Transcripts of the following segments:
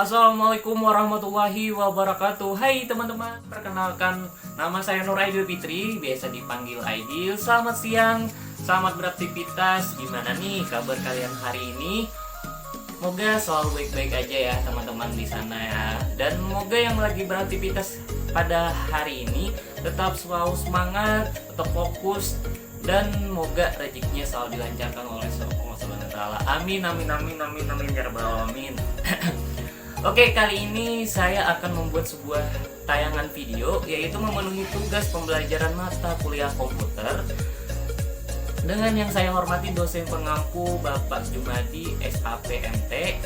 Assalamualaikum warahmatullahi wabarakatuh. Hai teman-teman, perkenalkan nama saya Nur Aidil Fitri, biasa dipanggil Aidil. Selamat siang, selamat beraktivitas. Gimana nih kabar kalian hari ini? Semoga selalu baik-baik aja ya teman-teman di sana ya. Dan semoga yang lagi beraktivitas pada hari ini tetap selalu semangat, tetap fokus, dan semoga rezekinya selalu dilancarkan oleh Allah Subhanahu wa taala. Amin amin amin amin amin ya rabbal alamin. Oke, kali ini saya akan membuat sebuah tayangan video, yaitu memenuhi tugas pembelajaran mata kuliah komputer dengan yang saya hormati dosen pengampu Bapak Jumadi SAPMT.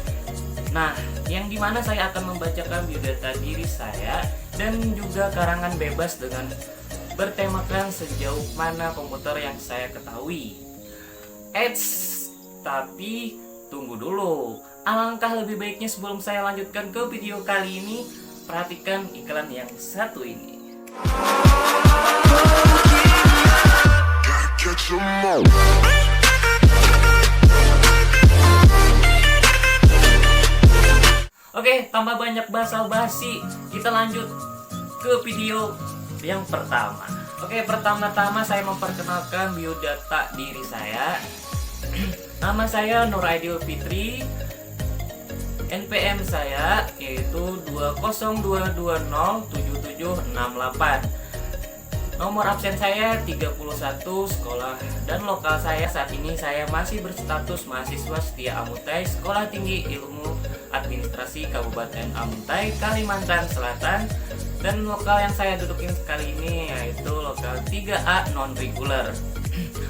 Nah, yang dimana saya akan membacakan biodata diri saya dan juga karangan bebas dengan bertemakan sejauh mana komputer yang saya ketahui. Tapi tunggu dulu. Alangkah lebih baiknya sebelum saya lanjutkan ke video kali ini, perhatikan iklan yang satu ini. Oke, tanpa banyak basa-basi, kita lanjut ke video yang pertama. Oke, pertama-tama saya memperkenalkan biodata diri saya. Nama saya Nur Aidil Fitri. NPM saya yaitu 202207768. Nomor absen saya 31, sekolah dan lokal saya saat ini saya masih berstatus mahasiswa setia Amutai Sekolah Tinggi Ilmu Administrasi Kabupaten Amutai, Kalimantan Selatan. Dan lokal yang saya dudukin kali ini yaitu lokal 3A non-regular.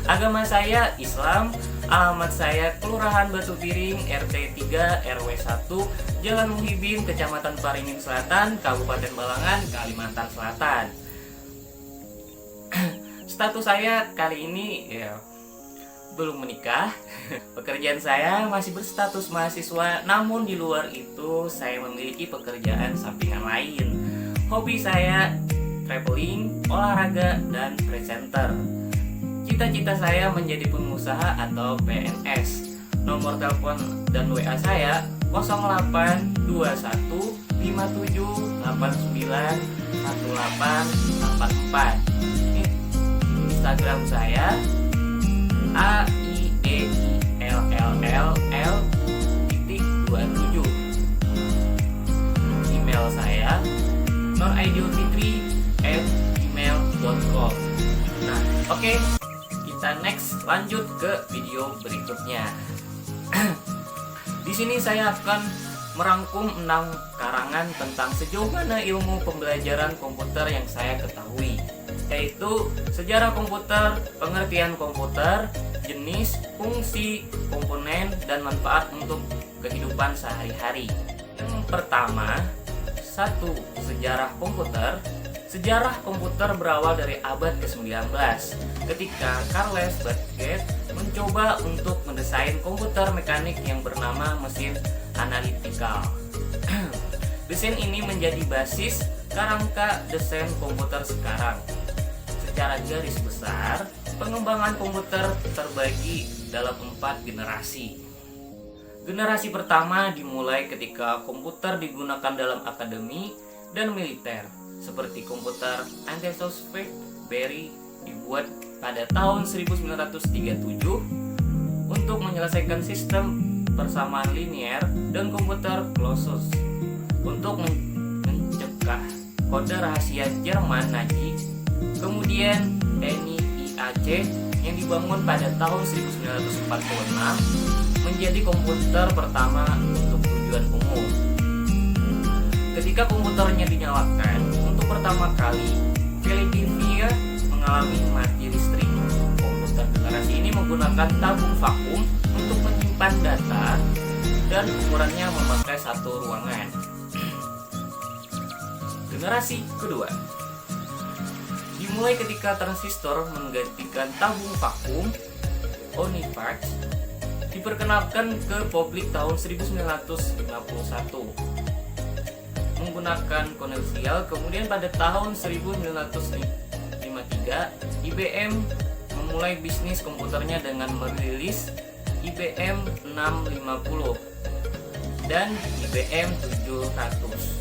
Agama saya Islam. Alamat saya Kelurahan Batu Piring, RT 3 RW 1, Jalan Muhibin, Kecamatan Paringin Selatan, Kabupaten Balangan, Kalimantan Selatan. Status saya kali ini ya belum menikah. Pekerjaan saya masih berstatus mahasiswa, namun di luar itu saya memiliki pekerjaan sampingan lain. Hobi saya traveling, olahraga, dan presenter. Cita-cita saya menjadi pengusaha atau PNS. Nomor telepon dan WA saya 082157891844. Instagram saya AIDILLL.27. Email saya nuraidilfitri@gmail.com. Nah, oke. Kita next lanjut ke video berikutnya. Di sini saya akan merangkum 6 karangan tentang sejauh mana ilmu pembelajaran komputer yang saya ketahui, yaitu sejarah komputer, pengertian komputer, jenis, fungsi, komponen, dan manfaat untuk kehidupan sehari-hari. Yang pertama, 1. Sejarah komputer. Sejarah komputer berawal dari abad ke-19 ketika Charles Babbage mencoba untuk mendesain komputer mekanik yang bernama mesin analytical. Desain ini menjadi basis kerangka desain komputer sekarang. Secara garis besar, pengembangan komputer terbagi dalam 4 generasi. Generasi pertama dimulai ketika komputer digunakan dalam akademi dan militer, seperti komputer Antosophic Berry dibuat pada tahun 1937 untuk menyelesaikan sistem persamaan linier dan komputer Colossus untuk mencegah kode rahasia Jerman Nazi. Kemudian ENIAC yang dibangun pada tahun 1946 menjadi komputer pertama untuk tujuan umum. Ketika komputernya dinyalakan untuk pertama kali, Philadelphia mengalami mati listrik. Komputer generasi ini menggunakan tabung vakum untuk menyimpan data dan ukurannya memakai satu ruangan. Generasi kedua dimulai ketika transistor menggantikan tabung vakum. ONIVAC diperkenalkan ke publik tahun 1951 menggunakan komersial. Kemudian pada tahun 1953 IBM memulai bisnis komputernya dengan merilis IBM 650. dan IBM 700.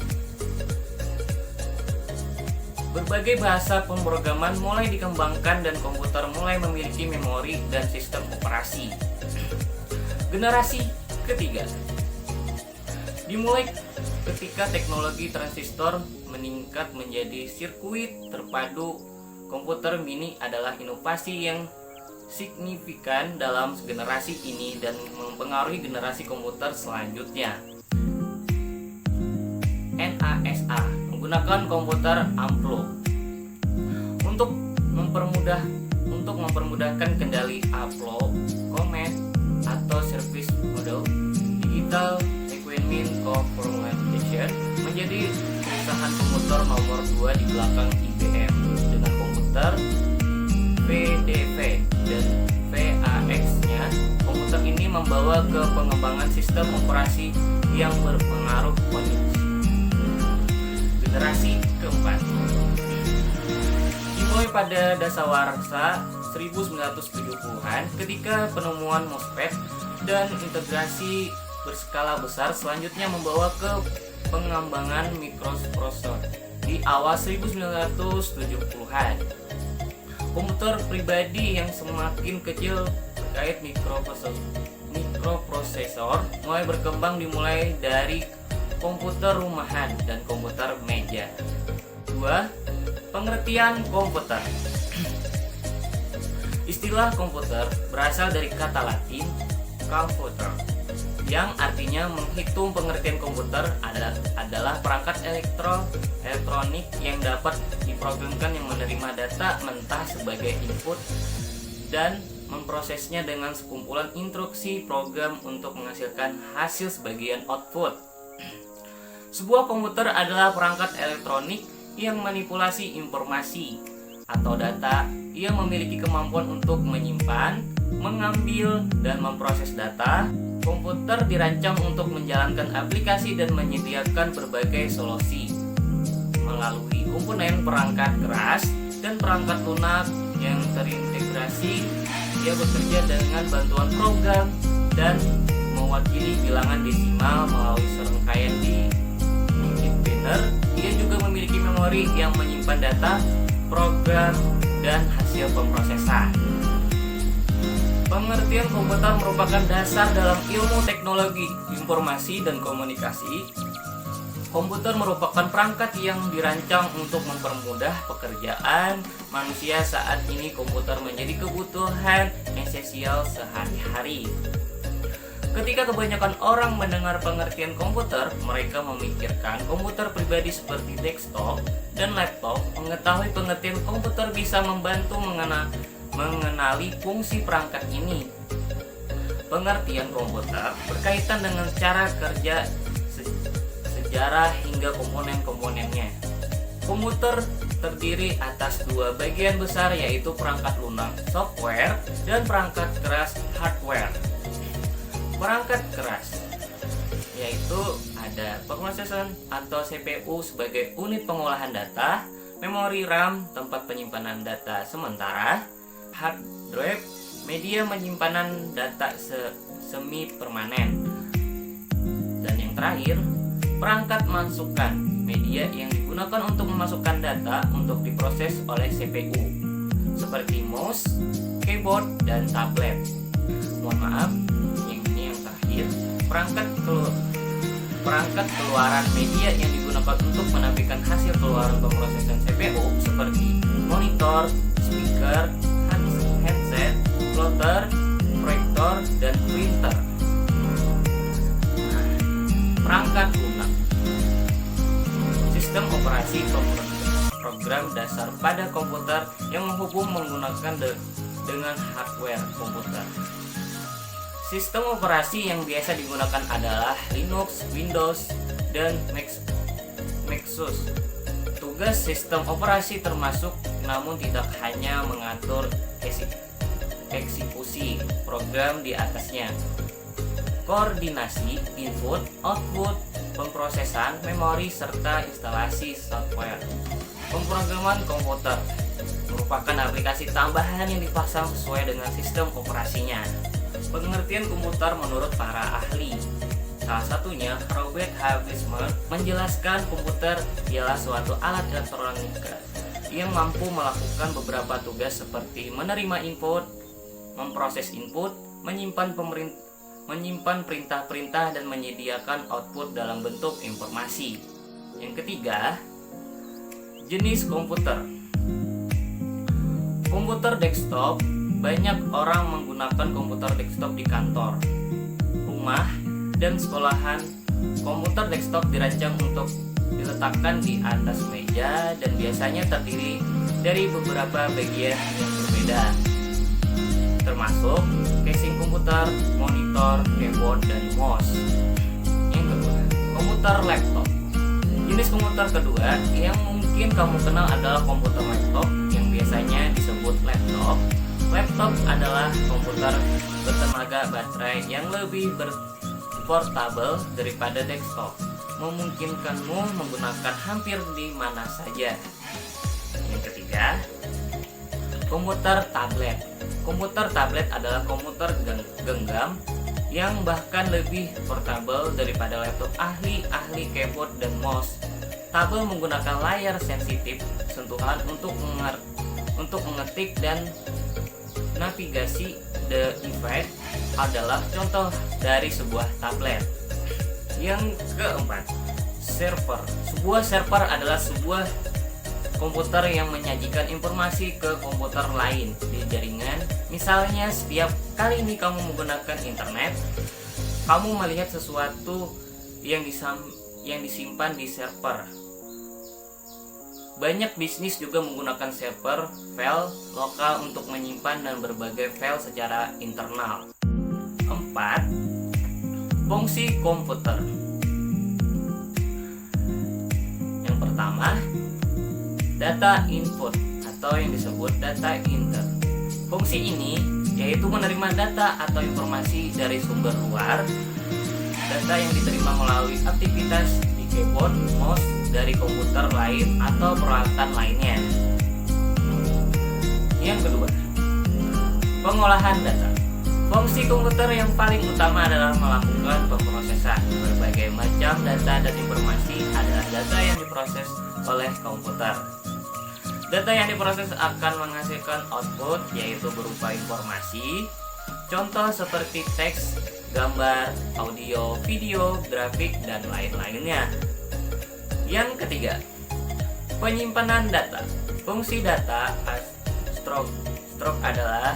Berbagai bahasa pemrograman mulai dikembangkan dan komputer mulai memiliki memori dan sistem operasi. Generasi ketiga dimulai ketika teknologi transistor meningkat menjadi sirkuit terpadu. Komputer mini adalah inovasi yang signifikan dalam generasi ini dan mempengaruhi generasi komputer selanjutnya. NASA menggunakan komputer Amplo untuk mempermudahkan kendali upload, comment, atau service model. Digital Equipment Corporation menjadi perusahaan komputer nomor 2 di belakang IBM dengan komputer VDV dan VAX-nya. Komputer ini membawa ke pengembangan sistem operasi yang berpengaruh Unix. Generasi keempat dimulai pada dasawarsa 1970-an ketika penemuan MOSFET dan integrasi berskala besar selanjutnya membawa ke pengembangan mikroprosesor di awal 1970-an. Komputer pribadi yang semakin kecil terkait mikroprosesor mulai berkembang dimulai dari komputer rumahan dan komputer meja. 2. Pengertian komputer. Istilah komputer berasal dari kata Latin computer yang artinya menghitung. Pengertian komputer adalah perangkat elektronik yang dapat diprogramkan yang menerima data mentah sebagai input dan memprosesnya dengan sekumpulan instruksi program untuk menghasilkan hasil sebagian output. Sebuah komputer adalah perangkat elektronik yang manipulasi informasi atau data. Ia memiliki kemampuan untuk menyimpan, mengambil, dan memproses data. Komputer dirancang untuk menjalankan aplikasi dan menyediakan berbagai solusi melalui komponen perangkat keras dan perangkat lunak yang terintegrasi. Ia bekerja dengan bantuan program dan mewakili bilangan desimal melalui serangkaian di binary. Ia juga memiliki memori yang menyimpan data, program, dan hasil pemrosesan. Pengertian komputer merupakan dasar dalam ilmu teknologi, informasi, dan komunikasi. Komputer merupakan perangkat yang dirancang untuk mempermudah pekerjaan manusia. Saat ini komputer menjadi kebutuhan esensial sehari-hari. Ketika kebanyakan orang mendengar pengertian komputer, mereka memikirkan komputer pribadi seperti desktop dan laptop. Mengetahui pengertian komputer bisa membantu mengenali fungsi perangkat ini. Pengertian komputer berkaitan dengan cara kerja, sejarah, hingga komponen-komponennya. Komputer terdiri atas dua bagian besar, yaitu perangkat lunak software dan perangkat keras hardware. Perangkat keras yaitu ada pemrosesan atau CPU sebagai unit pengolahan data, memori RAM tempat penyimpanan data sementara, hard drive media penyimpanan data semi permanen, dan yang terakhir perangkat masukan media yang digunakan untuk memasukkan data untuk diproses oleh CPU seperti mouse, keyboard, dan tablet. Mohon maaf, perangkat keluaran media yang digunakan untuk menampilkan hasil keluaran pemrosesan CPU seperti monitor, speaker, headset, plotter, proyektor, dan printer. Perangkat lunak, sistem operasi program dasar pada komputer yang menghubung menggunakan dengan hardware komputer. Sistem operasi yang biasa digunakan adalah Linux, Windows, dan Maxus. Tugas sistem operasi termasuk, namun tidak hanya mengatur eksekusi program di atasnya. Koordinasi input, output, pemrosesan, memori, serta instalasi software. Pemrograman komputer merupakan aplikasi tambahan yang dipasang sesuai dengan sistem operasinya. Pengertian komputer menurut para ahli. Salah satunya, Robert H. Wiseman menjelaskan komputer ialah suatu alat elektronika yang mampu melakukan beberapa tugas seperti menerima input, memproses input, menyimpan perintah-perintah, dan menyediakan output dalam bentuk informasi. Yang ketiga, jenis komputer. Komputer desktop. Banyak orang menggunakan komputer desktop di kantor, rumah, dan sekolahan. Komputer desktop dirancang untuk diletakkan di atas meja dan biasanya terdiri dari beberapa bagian yang berbeda, termasuk casing komputer, monitor, keyboard, dan mouse. Yang kedua, komputer laptop. Jenis komputer kedua yang mungkin kamu kenal adalah komputer laptop yang biasanya disebut laptop. Laptop adalah komputer bertenaga baterai yang lebih portable daripada desktop, memungkinkanmu menggunakan hampir di mana saja. Yang ketiga, komputer tablet. Komputer tablet adalah komputer genggam yang bahkan lebih portable daripada laptop. Ahli keyboard dan mouse. Tablet menggunakan layar sensitif sentuhan untuk mengetik dan navigasi. The device adalah contoh dari sebuah tablet. Yang keempat, server. Sebuah server adalah sebuah komputer yang menyajikan informasi ke komputer lain di jaringan. Misalnya, setiap kali ini kamu menggunakan internet, kamu melihat sesuatu yang disimpan di server. Banyak bisnis juga menggunakan server file lokal untuk menyimpan dan berbagai file secara internal. 4. Fungsi komputer. Yang pertama, data input atau yang disebut data enter. Fungsi ini yaitu menerima data atau informasi dari sumber luar. Data yang diterima melalui aktivitas di keyboard, mouse, dari komputer lain atau peralatan lainnya. Yang kedua, pengolahan data. Fungsi komputer yang paling utama adalah melakukan pemrosesan. Berbagai macam data dan informasi adalah data yang diproses oleh komputer. Data yang diproses akan menghasilkan output, yaitu berupa informasi, contoh seperti teks, gambar, audio, video, grafik, dan lain-lainnya. Yang ketiga, penyimpanan data. Fungsi data stroke adalah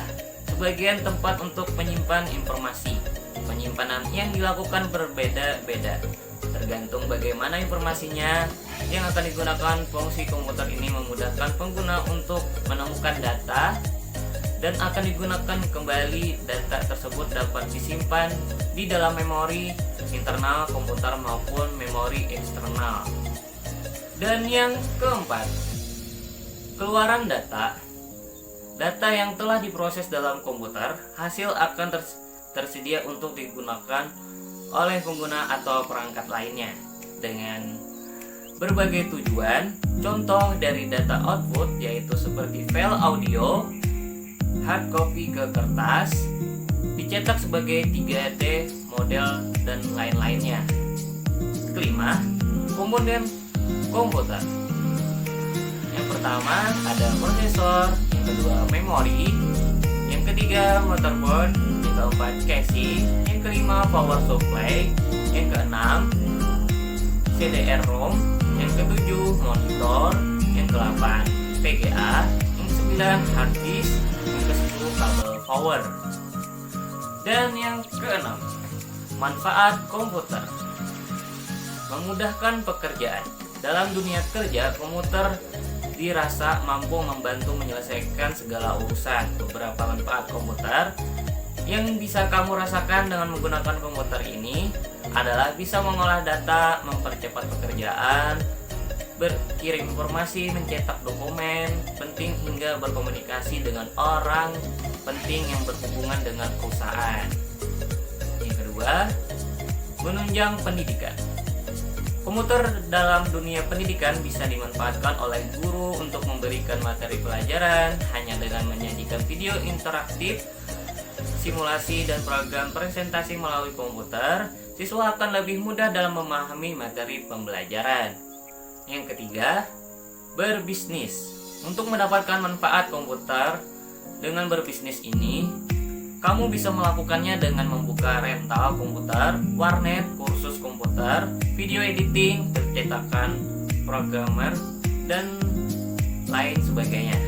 sebagian tempat untuk menyimpan informasi. Penyimpanan yang dilakukan berbeda-beda, tergantung bagaimana informasinya yang akan digunakan. Fungsi komputer ini memudahkan pengguna untuk menemukan data dan akan digunakan kembali. Data tersebut dapat disimpan di dalam memori internal komputer maupun memori eksternal. Dan yang keempat, keluaran data. Data yang telah diproses dalam komputer, hasil akan tersedia untuk digunakan oleh pengguna atau perangkat lainnya dengan berbagai tujuan. Contoh dari data output yaitu seperti file audio, hard copy ke kertas, dicetak sebagai 3D model, dan lain-lainnya. Kelima, komponen komputer. Yang pertama ada prosesor, yang kedua memori, yang ketiga motherboard, yang keempat casing, yang kelima power supply, yang keenam CDR-ROM, yang ketujuh monitor, yang ke-8 VGA, yang ke-9 hard disk, yang ke-10 kabel power. Dan yang ke-6, manfaat komputer. Memudahkan pekerjaan. Dalam dunia kerja, komputer dirasa mampu membantu menyelesaikan segala urusan. Beberapa manfaat komputer yang bisa kamu rasakan dengan menggunakan komputer ini adalah bisa mengolah data, mempercepat pekerjaan, berkirim informasi, mencetak dokumen penting, hingga berkomunikasi dengan orang penting yang berhubungan dengan perusahaan. Yang kedua, menunjang pendidikan. Komputer dalam dunia pendidikan bisa dimanfaatkan oleh guru untuk memberikan materi pelajaran hanya dengan menyajikan video interaktif simulasi, dan program presentasi melalui komputer, siswa akan lebih mudah dalam memahami materi pembelajaran. Yang ketiga, berbisnis. Untuk mendapatkan manfaat komputer dengan berbisnis ini, kamu bisa melakukannya dengan membuka rental komputer, warnet, kursus komputer, video editing, percetakan, programmer, dan lain sebagainya.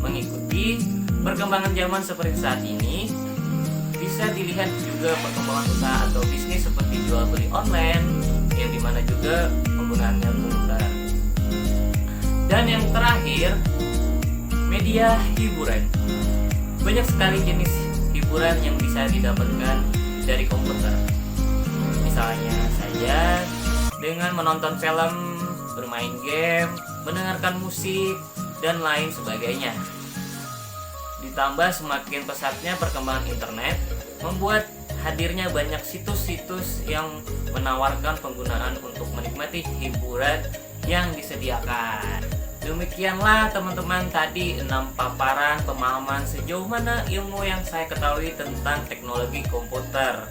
Mengikuti perkembangan zaman seperti saat ini, bisa dilihat juga perkembangan usaha atau bisnis seperti jual beli online, yang dimana juga penggunaannya komputer. Dan yang terakhir, media hiburan. Banyak sekali jenis hiburan yang bisa didapatkan dari komputer. Misalnya saja dengan menonton film, bermain game, mendengarkan musik, dan lain sebagainya. Ditambah semakin pesatnya perkembangan internet, membuat hadirnya banyak situs-situs yang menawarkan penggunaan untuk menikmati hiburan yang disediakan. Demikianlah teman-teman tadi 6 paparan pemahaman sejauh mana ilmu yang saya ketahui tentang teknologi komputer.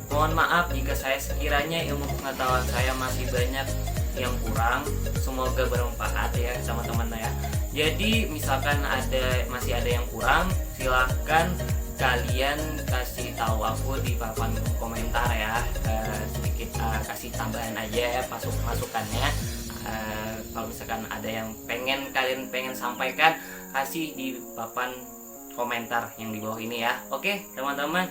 Mohon maaf jika saya sekiranya ilmu pengetahuan saya masih banyak yang kurang. Semoga bermanfaat ya teman-teman ya. Jadi misalkan masih ada yang kurang, silahkan kalian kasih tahu aku di papan komentar ya. Sedikit kasih tambahan aja ya masukannya. Kalau misalkan ada yang kalian pengen sampaikan, kasih di papan komentar yang di bawah ini ya. Oke teman-teman,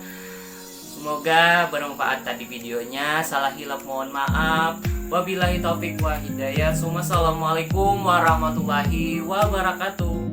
semoga bermanfaat tadi videonya. Salah hilaf mohon maaf. Wabillahi taufik wa hidayah. Assalamualaikum warahmatullahi wabarakatuh.